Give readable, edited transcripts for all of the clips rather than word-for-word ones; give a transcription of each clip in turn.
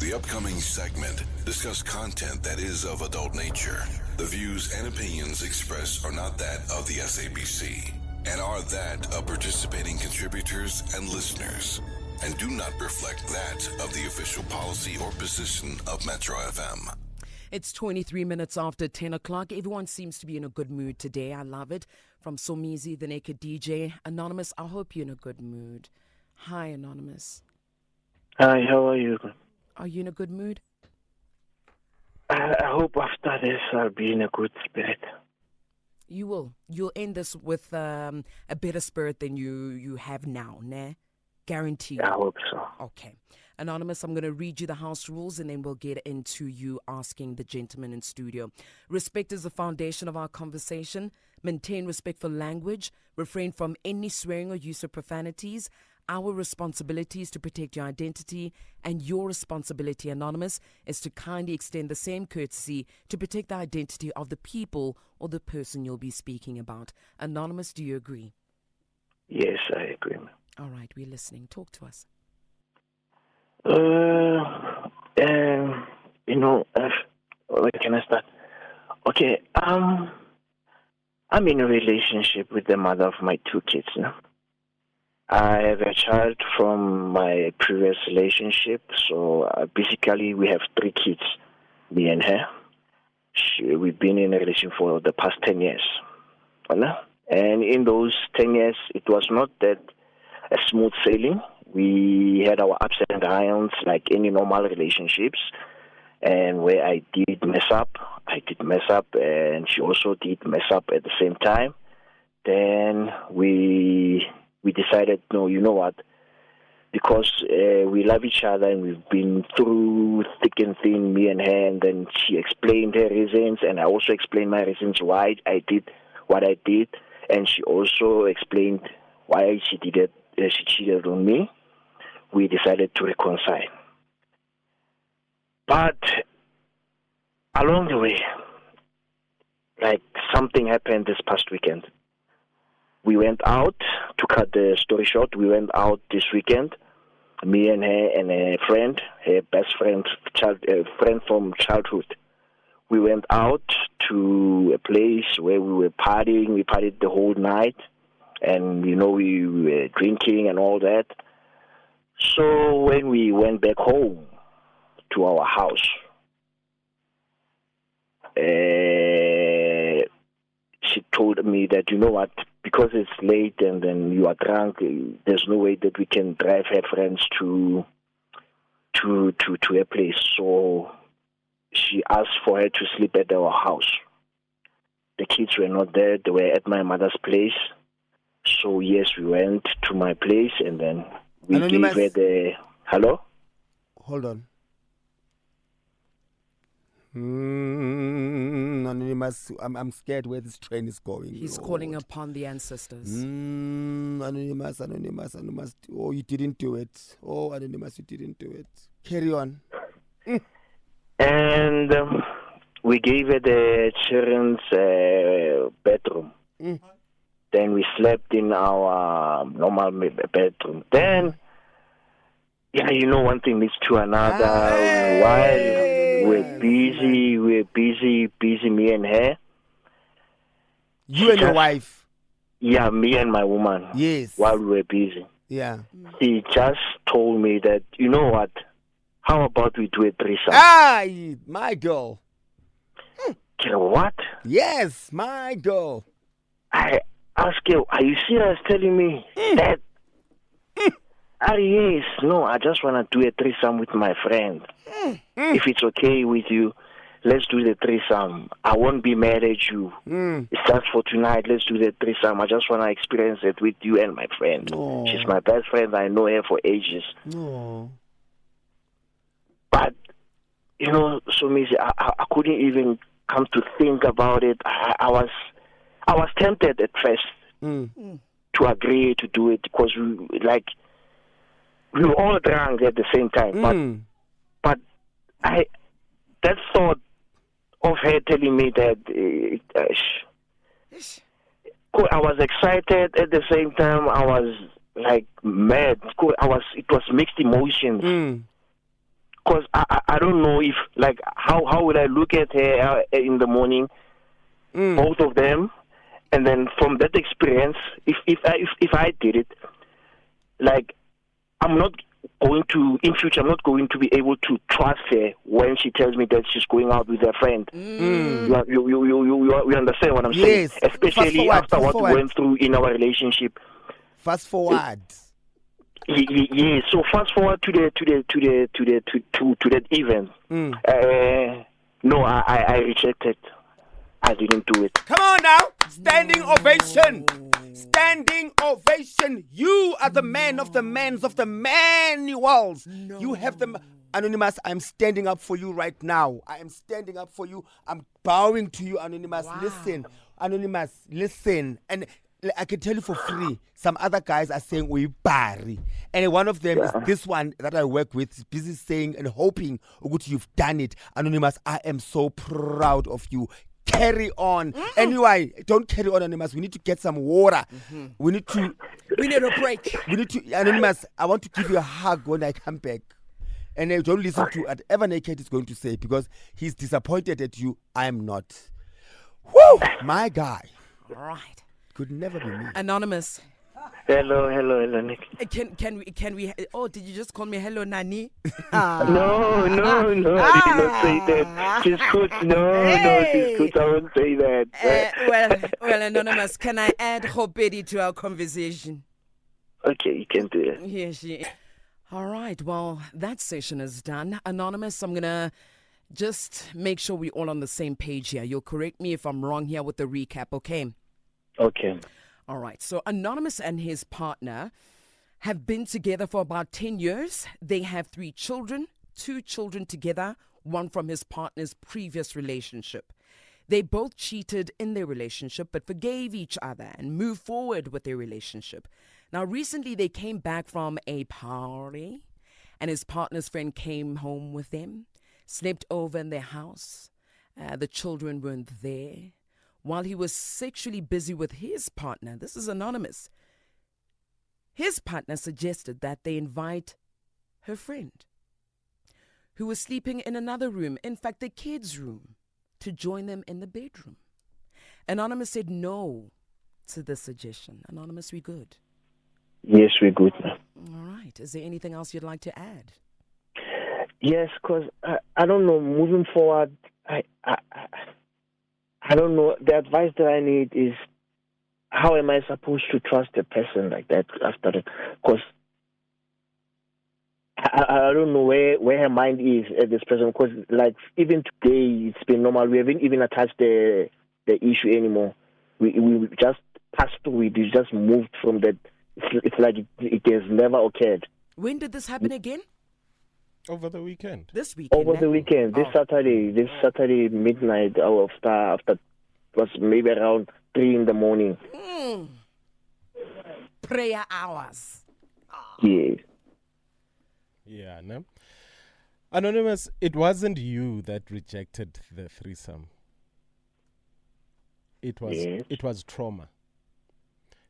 The upcoming segment discuss content that is of adult nature. The views and opinions expressed are not that of the SABC and are that of participating contributors and listeners, and do not reflect that of the official policy or position of Metro FM. It's 23 minutes after 10 o'clock. Everyone seems to be in a good mood today. I love it. From Somizi, the Naked DJ. Anonymous, I hope you're in a good mood. Hi, Anonymous. Hi, how are you? Are you in a good mood? I hope after this I'll be in a good spirit. You will. You'll end this with a better spirit than you have now, ne? Guaranteed. I hope so. Okay. Anonymous, I'm going to read you the house rules and then we'll get into you asking the gentleman in studio. Respect is the foundation of our conversation. Maintain respectful language. Refrain from any swearing or use of profanities. Our responsibility is to protect your identity, and your responsibility, Anonymous, is to kindly extend the same courtesy to protect the identity of the people or the person you'll be speaking about. Anonymous, do you agree? Yes, I agree. All right, we're listening. Talk to us. Where can I start? Okay, I'm in a relationship with the mother of my two kids now. I have a child from my previous relationship, so basically we have 3 kids, me and her. We've been in a relationship for the past 10 years. And in those 10 years, it was not that a smooth sailing. We had our ups and downs like any normal relationships. And where I did mess up, and she also did mess up at the same time. Then we decided, no, you know what, because we love each other and we've been through thick and thin, me and her, and then she explained her reasons, and I also explained my reasons why I did what I did, and she also explained why she did it. She cheated on me. We decided to reconcile. But along the way, like something happened this past weekend. We went out, to cut the story short, we went out this weekend, me and her and a friend, her best friend, friend from childhood. We went out to a place where we were partying. We partied the whole night, and, we were drinking and all that. So when we went back home to our house, she told me that, you know what, because it's late and then you are drunk, there's no way that we can drive her friends to a place. So she asked for her to sleep at our house. The kids were not there. They were at my mother's place. So, yes, we went to my place and then we Anonymous. gave her the... Hello? Hold on. Anonymous, I'm scared where this train is going. He's calling upon the ancestors. Anonymous. Oh, you didn't do it. Oh, Anonymous, you didn't do it. Carry on. And we gave her the children's bedroom. Then we slept in our normal bedroom. Then, one thing leads to another. While we're busy, me and her. You and your wife? Yeah, me and my woman. Yes. While we were busy. Yeah. She just told me that, you know what, how about we do a threesome? My girl. What? Yes, my girl. I asked her, are you serious telling me that? Yes. No, I just want to do a threesome with my friend. If it's okay with you, let's do the threesome. I won't be mad at you. It's just for tonight. Let's do the threesome. I just want to experience it with you and my friend. Oh. She's my best friend. I know her for ages. No. But, so I couldn't even come to think about it. I was tempted at first to agree to do it because we were all drunk at the same time. But that thought of her telling me that I was excited at the same time. I was mad. It was mixed emotions. because I don't know if, like, how would I look at her in the morning, both of them, and then from that experience, if I did it, like, I'm not going to, in future, I'm not going to be able to trust her when she tells me that she's going out with her friend. You understand what I'm saying? Yes. Especially after what we went through in our relationship. Fast forward. Yeah. So fast forward to that event. No, I rejected. I didn't do it. Come on now. Standing ovation. Standing ovation. You are the man of the mans of the manuals. No. You have them. Anonymous, I'm standing up for you right now. I am standing up for you. I'm bowing to you, Anonymous. Wow. Listen. Anonymous, listen. And I can tell you for free, some other guys are saying we bari. And one of them is this one that I work with, is busy saying and hoping, Uguti, you've done it. Anonymous, I am so proud of you. Carry on. Anyway, don't carry on, Anonymous. We need to get some water. We need a break. We need to, Anonymous, I want to give you a hug when I come back. And don't listen to whatever Naked is going to say, because he's disappointed at you. I am not. Woo! My guy. All right. Could never be me. Anonymous. Hello, Nick. Can we? Oh, did you just call me hello, Nani? No, I did not say that. She's good. No, she's good. I won't say that. Well, Anonymous, can I add Hopedi to our conversation? Okay, you can do it. Here she is. All right, well, that session is done. Anonymous, I'm going to just make sure we're all on the same page here. You'll correct me if I'm wrong here with the recap, okay? Okay. All right, so Anonymous and his partner have been together for about 10 years. They have 3 children, 2 children together, one from his partner's previous relationship. They both cheated in their relationship but forgave each other and moved forward with their relationship. Now, recently they came back from a party and his partner's friend came home with them, slept over in their house. The children weren't there. While he was sexually busy with his partner, this is Anonymous, his partner suggested that they invite her friend, who was sleeping in another room, in fact, the kids' room, to join them in the bedroom. Anonymous said no to the suggestion. Anonymous, we good? Yes, we're good now. All right. Is there anything else you'd like to add? Yes, because I don't know. Moving forward, I don't know. The advice that I need is, how am I supposed to trust a person like that after that? Because I don't know where her mind is at this present. Because, like, even today, it's been normal. We haven't even attached the issue anymore. We just passed through it. We just moved from that. It's like it has never occurred. When did this happen again? Over the weekend. This weekend. Over the weekend. This Saturday midnight, after it was maybe around 3 in the morning. Prayer hours. Yes. Yeah, no. Anonymous, it wasn't you that rejected the threesome. It was trauma.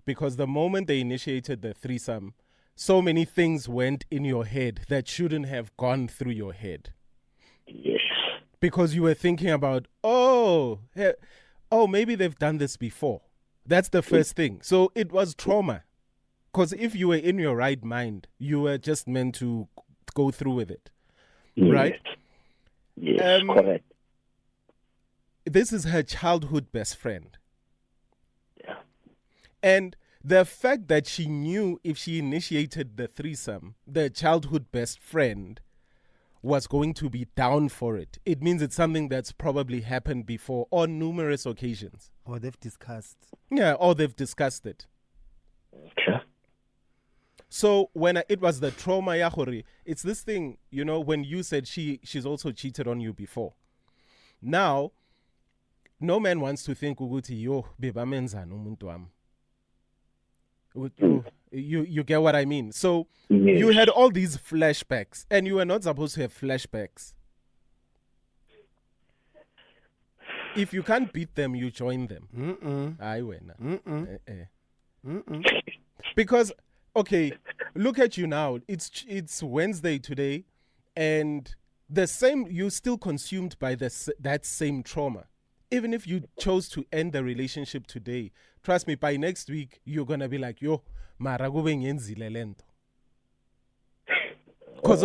Because the moment they initiated the threesome, so many things went in your head that shouldn't have gone through your head. Yes. Because you were thinking about, maybe they've done this before. That's the first thing. So it was trauma. Because if you were in your right mind, you were just meant to go through with it. Yes. Right? Yes, correct. This is her childhood best friend. Yeah. And the fact that she knew if she initiated the threesome, the childhood best friend was going to be down for it. It means it's something that's probably happened before on numerous occasions. Or they've discussed. Yeah, or they've discussed it. Okay. So when it was the trauma, Yahori, it's this thing, when you said she's also cheated on you before. Now, no man wants to think, Uguti, yo, bebamenzana umuntu wami. You get what I mean? So yes. You had all these flashbacks, and you were not supposed to have flashbacks. If you can't beat them, you join them. I win. Because, okay, look at you now. It's Wednesday today, and you're still consumed by that same trauma. Even if you chose to end the relationship today, trust me, by next week you're gonna be like, yo, mara kube ngiyenzile le nto. Because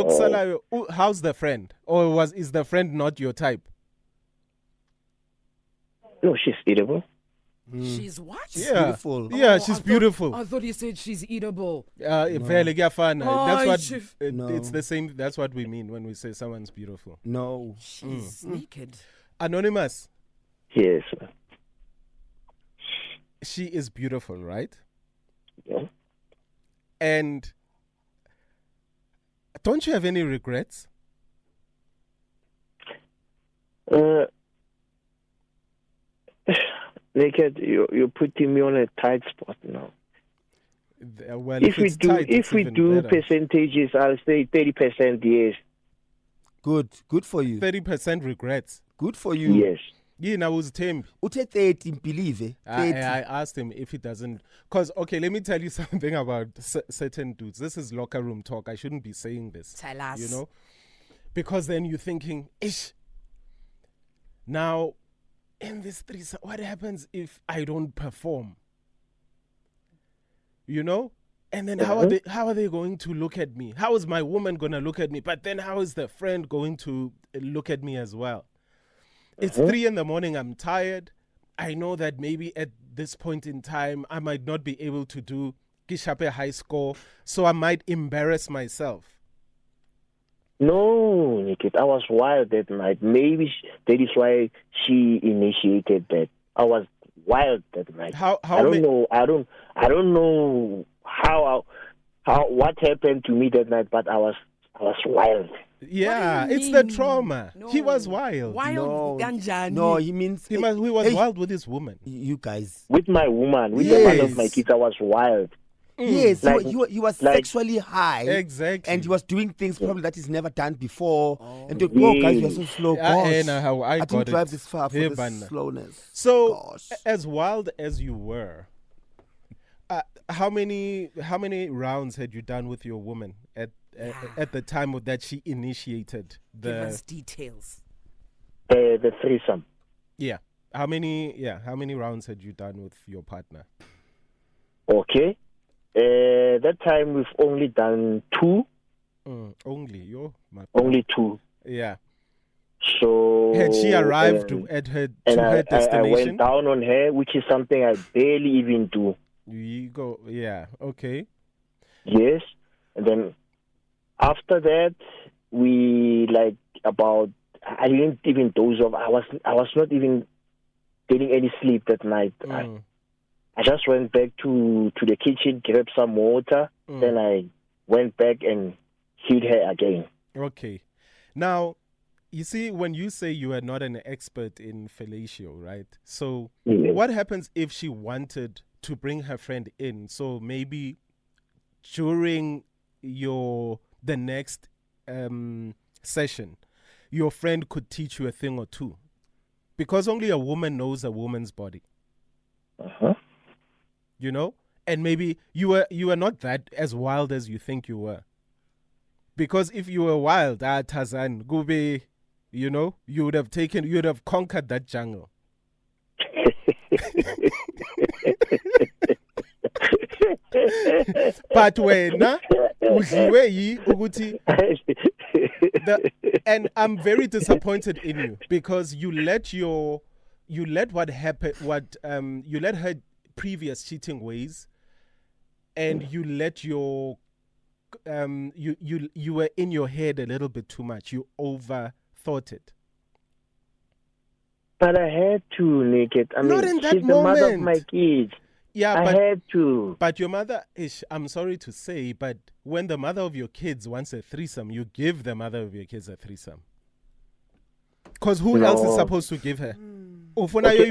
how's the friend? Or is the friend not your type? No, she's eatable. She's what? Yeah, beautiful. Yeah, Oh, she's beautiful. I thought you said she's eatable. Vele kuyafana. Oh, That's she- what No. it's the same. That's what we mean when we say someone's beautiful. No. She's naked. Anonymous, Yes. she is beautiful, right? Yeah. And don't you have any regrets? Naked, you're putting me on a tight spot now. Well, If we it's do, tight, it's if we even do better. percentages, I'll say 30% yes. Good for you. 30% regrets. Good for you. Yes. Yena was Tembi. Uthe 30, believe. I 30. asked him if he doesn't. Because, okay, let me tell you something about certain dudes. This is locker room talk. I shouldn't be saying this. Tell us. You know? Because then you're thinking, ish. Now, in this threesome, what happens if I don't perform? You know? And then how are they going to look at me? How is my woman going to look at me? But then how is the friend going to look at me as well? It's 3 a.m, I'm tired. I know that maybe at this point in time, I might not be able to do Kishape high score, so I might embarrass myself. No, Nikit, I was wild that night. Maybe that is why she initiated that. I was wild that night. How I don't know. I don't know how what happened to me that night, but I was wild. Yeah, What do you it's the mean? trauma. He No. was wild. Wild ganjani. No, he means He was hey, wild with his woman. You guys. With my woman, with the mother of my Yes. kids, I was wild. Yes, Like- he was like- sexually high. Exactly. And he was doing things probably that he's never done before. And they go, guys, you're so slow. Gosh, how I I got didn't drive it. this far for Hey, this Bana. slowness. So, Gosh. as wild as you were, how many rounds had you done with your woman at the time that she initiated Give us the? details. The threesome. Yeah. How many rounds had you done with your partner? Okay. That time we've only done two. Only two. Yeah. So Had she arrived and at her I her destination? went down on her, which is something I barely even do. You go. Yeah. Okay. Yes. And then after that, we like about. I didn't even doze off. I was not even getting any sleep that night. I just went back to the kitchen, grabbed some water, then I went back and hit her again. Okay. Now, you see, when you say you are not an expert in fellatio, right? So, Yes. what happens if she wanted to bring her friend in? So maybe during the next session, your friend could teach you a thing or two, because only a woman knows a woman's body. Uh-huh. You know, and maybe you are not that as wild as you think you were. Because if you were wild, Tarzan, Gube, you know, you would have conquered that jungle. But wena udliwe yi ukuthi and I'm very disappointed in you, because you let what happened, you let her previous cheating ways, and you let your you were in your head a little bit too much. You overthought it. But I had to, Naked. I mean, Not in that she's the mother of moment. my kids. Yeah, I but had to. But your mother, I'm sorry to say, but when the mother of your kids wants a threesome, you give the mother of your kids a threesome. Because who else is No. supposed to give her? Okay.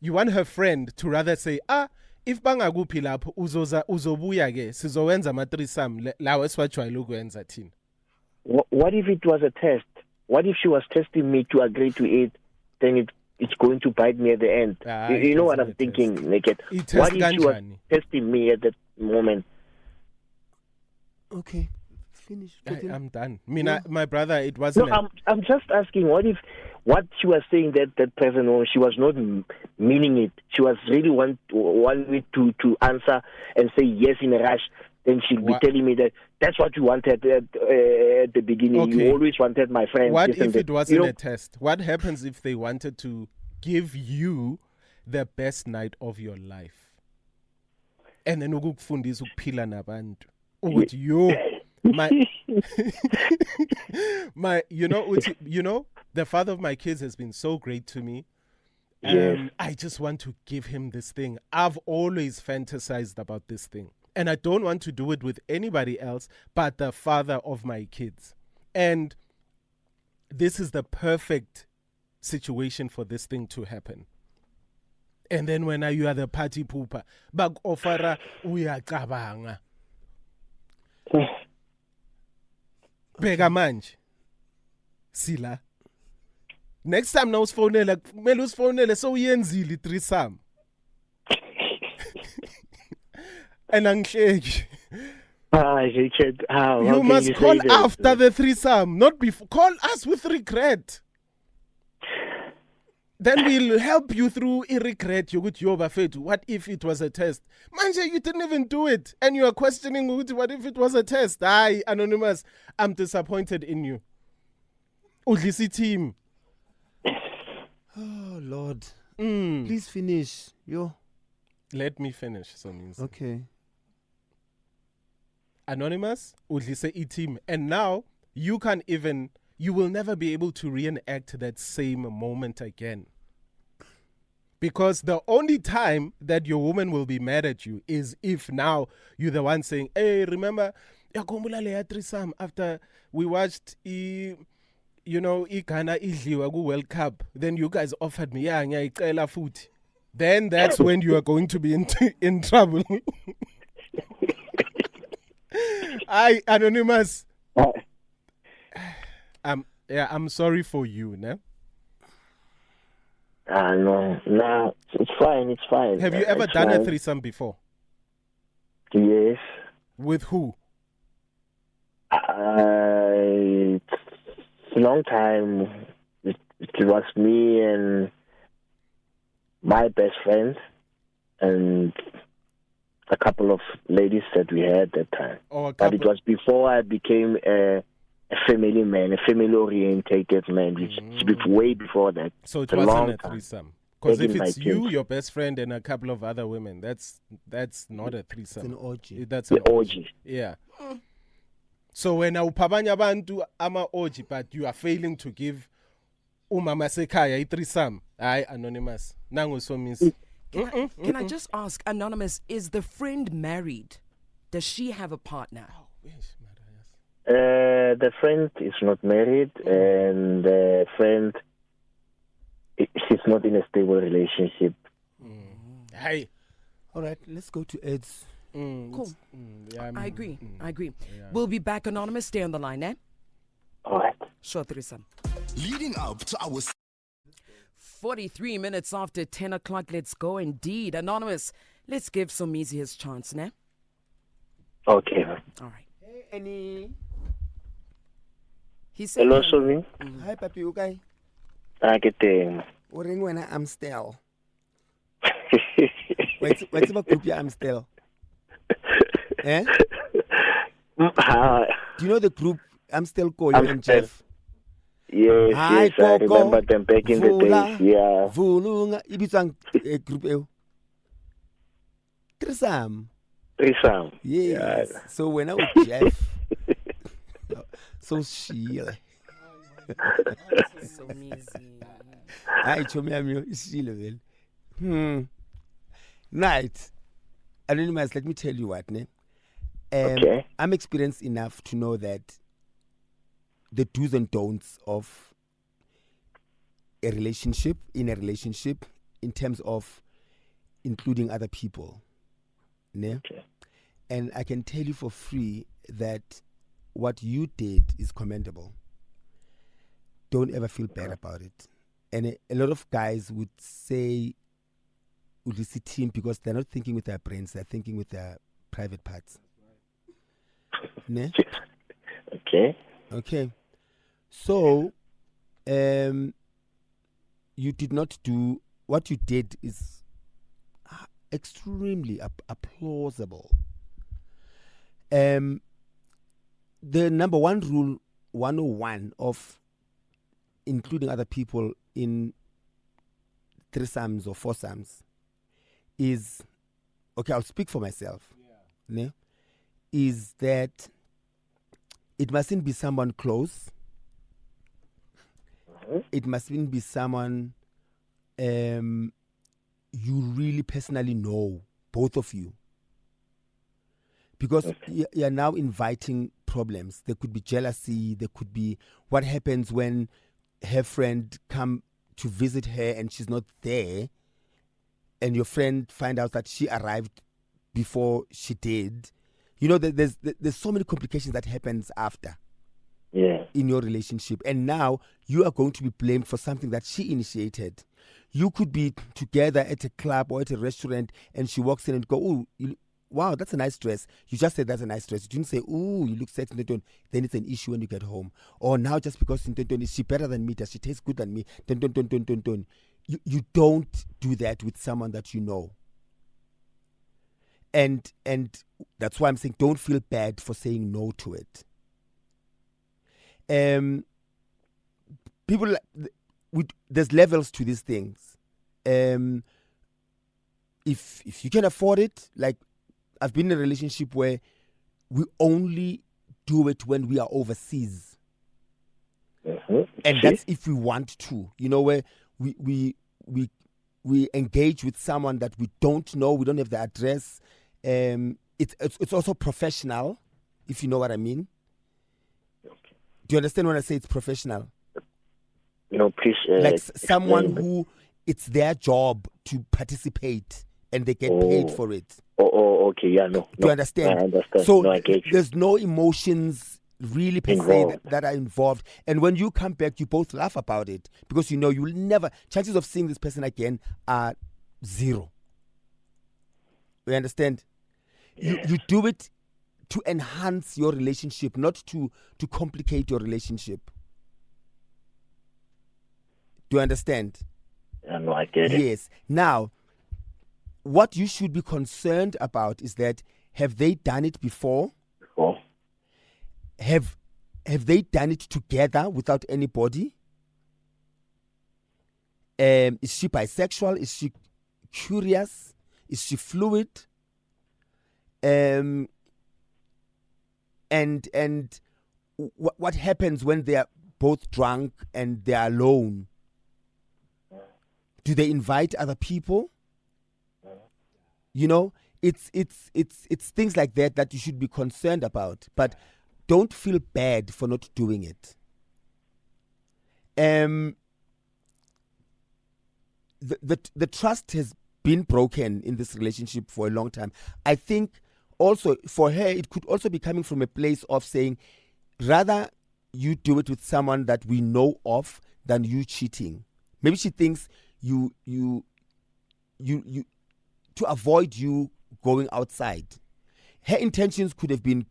You want her friend to rather say, if bangakuphi lapho uzobuya ke sizowenza ama threesome lawo esiwajwayele ukwenza thina. What if it was a test? What if she was testing me to agree to it? Then it's going to bite me at the end. You know what I'm thinking, Naked? It What test if she was kanjani? testing me at that moment? Okay. Finish. I'm done. My brother, it wasn't. No, I'm just asking. What if what she was saying that person, she was not meaning it. She was really want me to answer and say yes in a rush. Then she'll be telling me that that's what you wanted at the beginning. Okay. You always wanted my friend. What if it wasn't a test? What happens if they wanted to give you the best night of your life? And then ukukufundisa ukuphila nabantu. Ukuthi yo the father of my kids has been so great to me. Yes. I just want to give him this thing. I've always fantasized about this thing. And I don't want to do it with anybody else but the father of my kids. And this is the perfect situation for this thing to happen. And then when you are the party pooper, bag ofara uyacabanga. Bheka manje. Sila. Next time now usfonela, kumele usfonele so uyenzile threesome. And angihleki. Richard, you must call after the threesome, not before. Call us with regret. Then we'll help you through regret. What if it was a test? Manje, you didn't even do it. And you are questioning what if it was a test? Aye, Anonymous, I'm disappointed in you. Udlisi team. Oh, Lord. Please finish. Yo. Let me finish. Okay. Anonymous, Udlise team. And now you will never be able to reenact that same moment again. Because the only time that your woman will be mad at you is if now you're the one saying, hey, remember, threesome after we watched Ghana idliwa ku World Cup. Then you guys offered me, ngiyayicela futhi. Then that's when you are going to be in trouble. Anonymous. I'm sorry for you, no? No, it's fine. Have you ever done a threesome before? Yes. With who? It's a long time. It was me and my best friend and a couple of ladies that we had at that time. But it was before I became a family man, a family-orientated man, which is way before that. So it wasn't a threesome. Because if it's you, your best friend, and a couple of other women, that's not a threesome. It's an orgy. That's an orgy. Yeah. So when upabanya bantu ama orgy, but you are failing to give umama sekaya a threesome, Anonymous. Nango so means. Can I just ask, Anonymous, is the friend married? Does she have a partner? The friend is not married, and the friend, she's not in a stable relationship. Hey. All right, let's go to Ed's. Cool. I agree. Yeah. We'll be back, Anonymous. Stay on the line, eh? All right. Sure, threesome. Leading up to our 43 minutes after 10 o'clock. Let's go indeed. Anonymous, let's give Somizi his chance, ne? Okay. All right. Hey, Annie. He said, hello, Somi. Hi, Papi. Okay. Good day. I'm still. What's about group? I'm still. Eh? Do you know the group? I'm still Koyo and Jeff. Yes, Hi, yes, I remember them back in the days. Yeah. Vulunga, ibitsang group eo. Threesome. Threesome. Yes. Yeah. So when I was Jeff, so she. Somizi. I told me she level. Night. Anonymous, let me tell you what, ne? Okay. I'm experienced enough to know that the do's and don'ts of in a relationship, in terms of including other people. Ne? Okay. And I can tell you for free that what you did is commendable. Don't ever feel bad about it. And a lot of guys would say Udlisi team because they're not thinking with their brains, they're thinking with their private parts. Ne? Okay. Okay. So, you did not do what you did is extremely applaudable. The number one rule 101 of including other people in threesomes or foursomes is, okay, I'll speak for myself. Yeah. Ne? Is that it mustn't be someone close. It mustn't be someone you really personally know, both of you. Because you're now inviting problems. There could be jealousy. There could be what happens when her friend come to visit her and she's not there, and your friend find out that she arrived before she did. You know, there's so many complications that happens after. Yeah. In your relationship, and now you are going to be blamed for something that she initiated. You could be together at a club or at a restaurant, and she walks in and go, "Oh, wow, that's a nice dress." You just said that's a nice dress. You didn't say, "Oh, you look sexy." Then it's an issue when you get home. Or now just because is she better than me? Does she taste good than me? You don't do that with someone that you know. And that's why I'm saying don't feel bad for saying no to it. People, there's levels to these things. If you can afford it, like I've been in a relationship where we only do it when we are overseas, and that's if we want to. You know, where we engage with someone that we don't know, we don't have the address. It's also professional, if you know what I mean. Do you understand when I say it's professional? No, please. Like someone who it's their job to participate and they get paid for it. Oh, okay, yeah, no. Do you understand? I understand. So I get you. there's no emotions really per se that are involved. And when you come back, you both laugh about it because you know you will never, chances of seeing this person again are zero. You understand? Yeah. You do it to enhance your relationship, not to complicate your relationship. Do you understand? Yeah, no, I get it. Yes. Now, what you should be concerned about is that have they done it before? Before? Have they done it together without anybody? Is she bisexual? Is she curious? Is she fluid? And what happens when they are both drunk and they are alone? Do they invite other people? You know, it's things like that you should be concerned about. But don't feel bad for not doing it. The trust has been broken in this relationship for a long time. I think also for her, it could also be coming from a place of saying, rather you do it with someone that we know of than you cheating. Maybe she thinks you to avoid you going outside. Her intentions could have been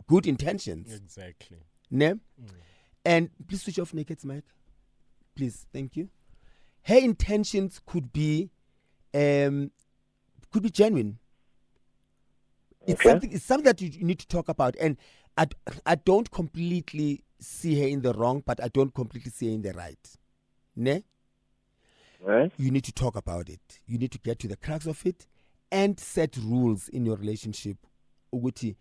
good intentions. Exactly. Ne? And please switch off Naked's mic. Please, thank you. Her intentions could be genuine. It's something that you need to talk about. And I don't completely see her in the wrong, but I don't completely see her in the right. Ne? Right. You need to talk about it. You need to get to the crux of it and set rules in your relationship. Uguti,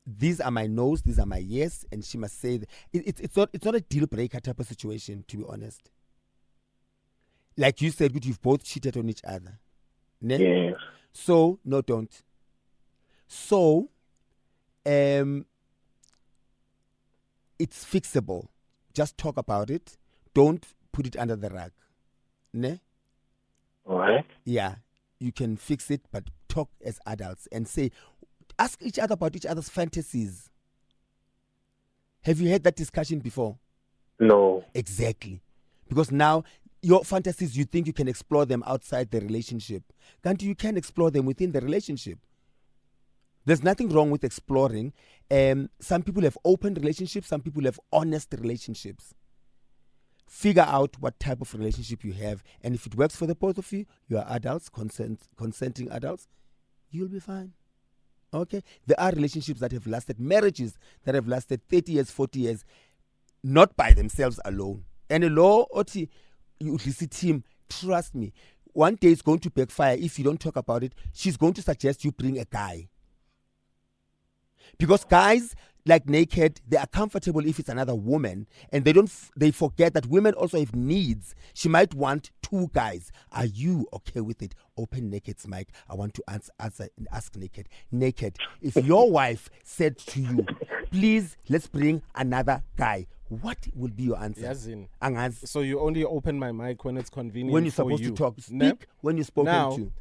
these are my no's, these are my yes, and she must say that. It's not a deal breaker type of situation, to be honest. Like you said, you've both cheated on each other. Ne? Yes. So, no, don't. So, it's fixable. Just talk about it. Don't put it under the rug. Ne? All right. Yeah, you can fix it, but talk as adults and say, ask each other about each other's fantasies. Have you had that discussion before? No. Exactly. Because now your fantasies, you think you can explore them outside the relationship. Can't you can explore them within the relationship. There's nothing wrong with exploring, Some people have open relationships, some people have honest relationships. Figure out what type of relationship you have, and if it works for the both of you, you are adults, consenting adults, you'll be fine. Okay? There are relationships that have lasted, marriages that have lasted 30 years, 40 years, not by themselves alone. And a law, you team, trust me, one day it's going to backfire if you don't talk about it. She's going to suggest you bring a guy. Because guys, like Naked, they are comfortable if it's another woman, and they forget that women also have needs. She might want 2 guys. Are you okay with it? Open Naked's mic. I want to ask Naked. Naked, if your wife said to you, please, let's bring another guy, what will be your answer? Yazin. So you only open my mic when it's convenient. When you're for supposed you. to talk. Speak when you're spoken now, to.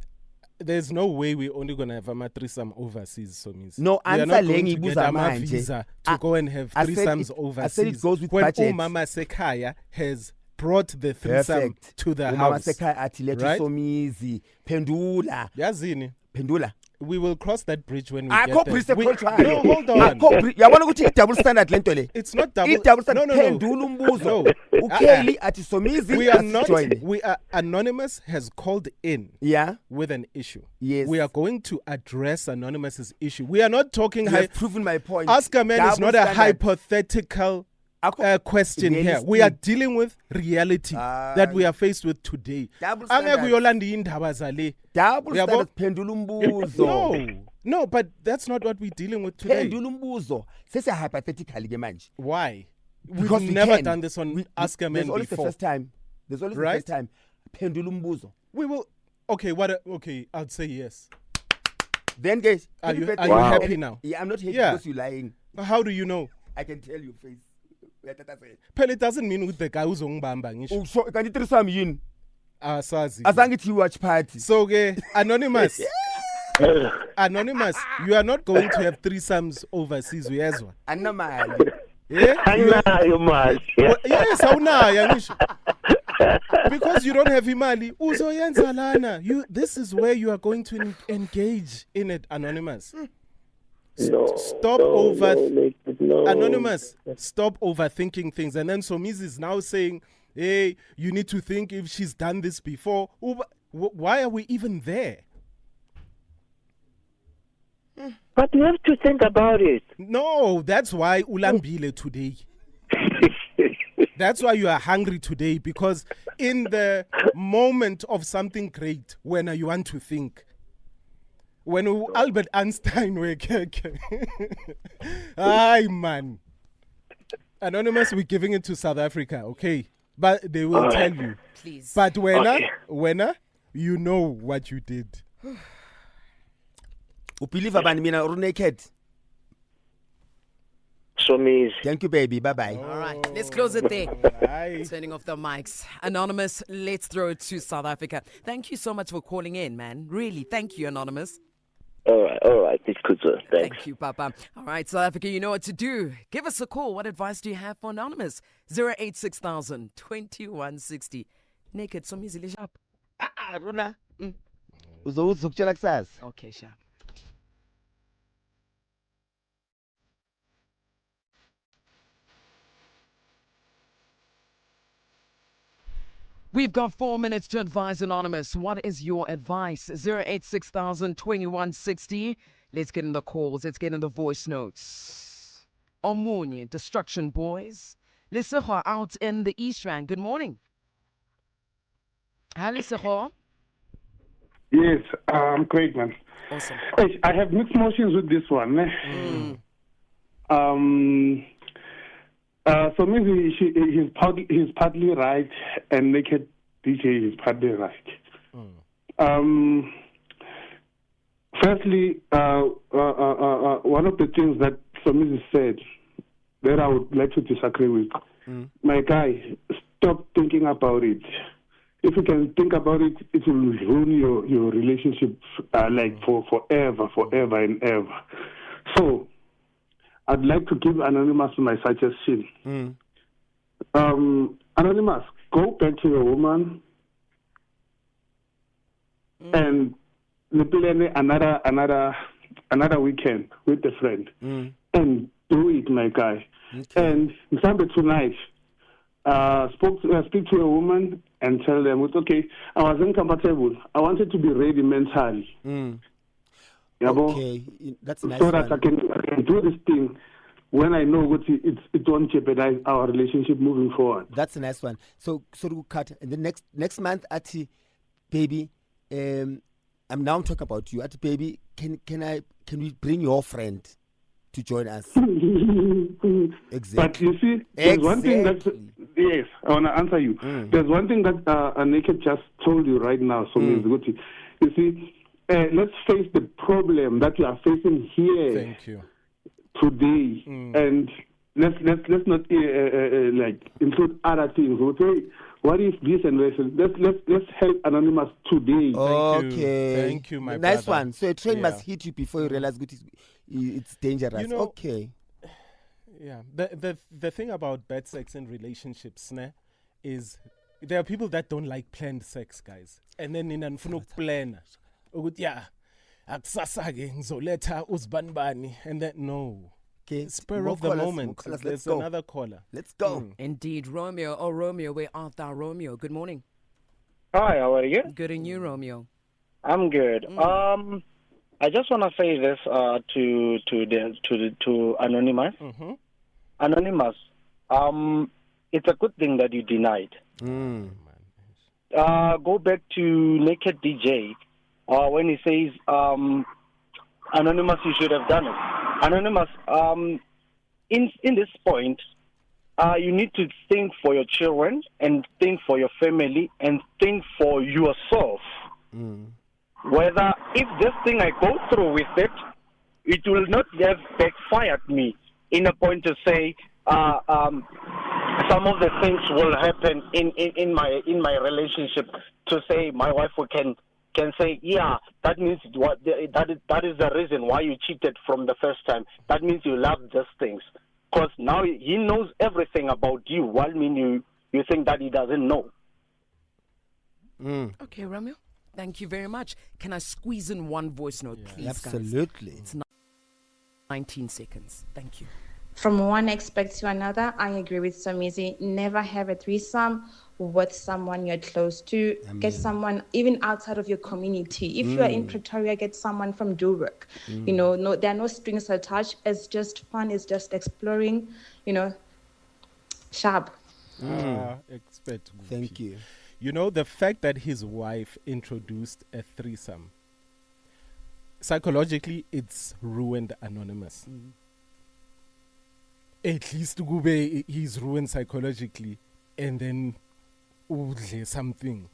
There's no way we're only going to have a threesome overseas. So means no, we are answer not going Lengi to get Buza a visa to go and have threesomes overseas. I said it goes with when budget. Umama Sekaya has brought the threesome to the Umama house. Sekaya ati right? Somizi, Pendula. Yazini. Pendula. We will cross that bridge when we I get there. No, hold on. Yabona ukuthi double standard lentole. It's not double. Double standard. No. Pendula umbuzo. Ukeli ati Somizi. We are not. We are Anonymous has called in. Yeah. With an issue. Yes. We are going to address Anonymous's issue. We are not talking. You have proven my point. Ask a man is not a hypothetical question here. We are dealing with reality that we are faced with today. Double standard. Double standard. Pendula umbuzo. No, but that's not what we're dealing with today. Pendula umbuzo. Sese hypothetically ke manje. Why? Because we've never done this on Ask a Man before. There's always the first time. There's always the first time. Pendula umbuzo. We will. Okay, okay, I'd say yes. Then guys, are you happy now? Yeah, I'm not happy because you're lying. How do you know? I can tell your face. But it doesn't mean with the guy who's on Bamba. So can you tell some yin? Sazi. Azangithi you watch party. So Anonymous. Anonymous, you are not going to have threesomes overseas. Uyezwa? Anamali. Yeah? Anayo mali. Yes, awunayo ngisho. Because you don't have imali. Uzoyenza lana. This is where you are going to engage in it, Anonymous. Anonymous, stop overthinking things. And then Somizi is now saying, hey, you need to think if she's done this before. Why are we even there? But you have to think about it. No, that's why Ulambile today. That's why you are hungry today, because in the moment of something great, when you want to think. When Albert Einstein were ay man. Anonymous, we're giving it to South Africa, okay? But they will tell you. Please. But when you know what you did. Believe about me now, Naked. Somizi. Thank you, baby. Bye-bye. All right, let's close it there. Bye. Turning off the mics. Anonymous, let's throw it to South Africa. Thank you so much for calling in, man. Really, thank you, Anonymous. All right. It's good, sir. Thanks. Thank you, Papa. All right, South Africa, you know what to do. Give us a call. What advice do you have for Anonymous? 086,000 2160. Naked, Somizi Lishap. Rona. Uzokutshela kusasa. Okay, sharp. We've got 4 minutes to advise Anonymous. What is your advice? 086,000 2160. Let's get in the calls. Let's get in the voice notes. Omunye, Destruction Boys. Lesego out in the East Rand. Good morning. Hi, Lesego. Yes, I'm great, man. Awesome. I have mixed emotions with this one. So maybe he's partly right, and Naked DJ is partly right. Firstly, one of the things that Somizi said that I would like to disagree with. My guy, stop thinking about it. If you can think about it, it will ruin your relationship like for forever and ever. So I'd like to give Anonymous my suggestion. Anonymous, go back to your woman and plan another weekend with a friend. and do it, my guy. Okay. And Sunday tonight, speak to a woman and tell them, okay, I was uncomfortable. I wanted to be ready mentally. Yabo? Okay, that's a nice So that one. I can do this thing when I know what it won't jeopardize our relationship moving forward. That's a nice one. So to cut, and the next month, Ati, baby, I'm talking about you. Ati, baby, can we bring your friend to join us? Exactly. But you see, there's one thing that, yes, I want to answer you. There's one thing that Aneke just told you right now, so you see, let's face the problem that we are facing here. Thank you. Today, and let's not like include other things. Okay, what if this and this? Let's help Anonymous today. Okay, Thank you, my nice brother. one. So a train Yeah. must hit you before you realize it's dangerous. You know- Okay. Yeah. The thing about bad sex in relationships, is there are people that don't like planned sex, guys. And then in anfuna plan, yeah, akusasa ke ngizoletha uzibanibani, and then no. Okay. Spur More of the callers, moment. more callers. There's Let's go. another caller. Let's go. Indeed, Romeo. Oh, Romeo, where art thou, Romeo? Good morning. Hi, how are you? Good and you, Romeo. I'm good. I just want to say this to Anonymous. Anonymous, it's a good thing that you denied. Go back to Naked DJ when he says, Anonymous, you should have done it. Anonymous, in this point, you need to think for your children and think for your family and think for yourself. Whether if this thing I go through with it, it will not have backfired me in a point to say some of the things will happen in my relationship. To say my wife can say, yeah, that means that is the reason why you cheated from the first time. That means you love these things. Because now he knows everything about you, while you think that he doesn't know. Okay, Romeo. Thank you very much. Can I squeeze in one voice note, please, guys? Absolutely. It's 19 seconds. Thank you. From one aspect to another, I agree with Somizi. Never have a threesome with someone you're close to. Get someone even outside of your community. If you are in Pretoria, get someone from Joburg. No, there are no strings attached. It's just fun. It's just exploring. Sharp. Expert. Thank you. You know, the fact that his wife introduced a threesome, psychologically, it's ruined Anonymous. At least Gube, he's ruined psychologically, and then something.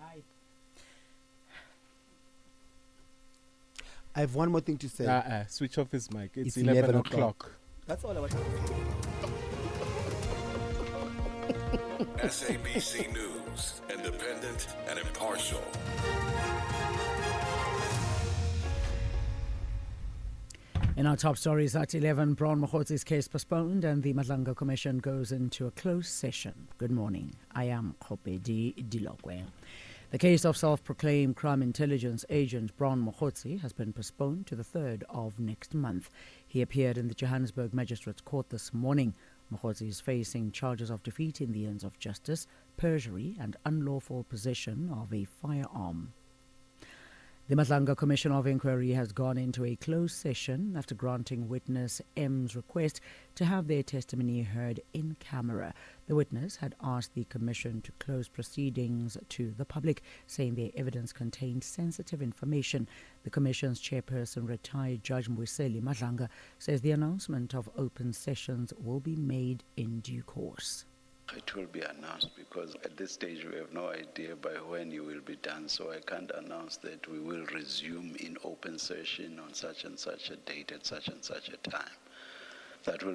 I have one more thing to say. Switch off his mic. It's It's 11 11 o'clock. That's all I want to say. SABC News, independent and impartial. In our top stories at 11, Brown Mokhotzi's case postponed and the Madlanga Commission goes into a closed session. Good morning. I am Khopedi Dilokwe. The case of self-proclaimed crime intelligence agent Brown Mokhotzi has been postponed to the 3rd of next month. He appeared in the Johannesburg Magistrates Court this morning. Mokhotzi is facing charges of defeating the ends of justice, perjury and unlawful possession of a firearm. The Madlanga Commission of Inquiry has gone into a closed session after granting witness M's request to have their testimony heard in camera. The witness had asked the Commission to close proceedings to the public, saying their evidence contained sensitive information. The Commission's chairperson, retired Judge Mbuyiseli Madlanga, says the announcement of open sessions will be made in due course. It will be announced because at this stage we have no idea by when it will be done, so I can't announce that we will resume in open session on such and such a date at such and such a time. That will